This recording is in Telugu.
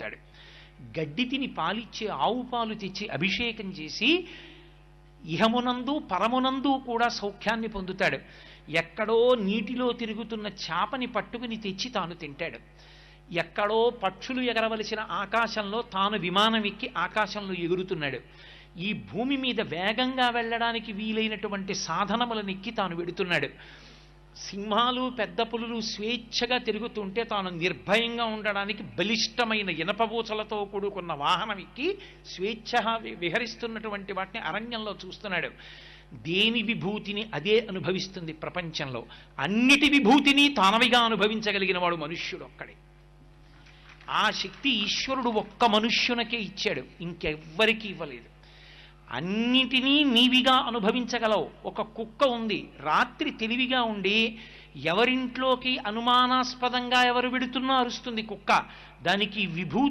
పొందుతాడు. గడ్డి తిని పాలిచ్చే ఆవు పాలు తెచ్చి అభిషేకం చేసి ఇహమునందు పరమునందు కూడా సౌఖ్యాన్ని పొందుతాడు. ఎక్కడో నీటిలో తిరుగుతున్న చేపని పట్టుకుని తెచ్చి తాను తింటాడు. ఎక్కడో పక్షులు ఎగరవలసిన ఆకాశంలో తాను విమానం ఎక్కి ఆకాశంలో ఎగురుతున్నాడు. ఈ భూమి మీద వేగంగా వెళ్ళడానికి వీలైనటువంటి సాధనములను ఎక్కి తాను వెడుతున్నాడు. సింహాలు పెద్ద పులులు స్వేచ్ఛగా తిరుగుతుంటే తాను నిర్భయంగా ఉండడానికి బలిష్టమైన ఇనపబూసలతో కూడుకున్న వాహనం ఎక్కి స్వేచ్ఛగా విహరిస్తున్నటువంటి వాటిని అరణ్యంలో చూస్తున్నాడు. దేని విభూతిని అదే అనుభవిస్తుంది ప్రపంచంలో. అన్నిటి విభూతిని తానవిగా అనుభవించగలిగిన వాడు మనుష్యుడు ఒక్కడే. ఆ శక్తి ఈశ్వరుడు ఒక్క మనుష్యునకే ఇచ్చాడు, ఇంకెవ్వరికీ ఇవ్వలేదు. అన్నిటినీ నీవిగా అనుభవించగలవు. ఒక కుక్క ఉంది, రాత్రి తెలివిగా ఉండి ఎవరింట్లోకి అనుమానాస్పదంగా ఎవరు వెడుతున్నా అరుస్తుంది కుక్క. దానికి విభూతి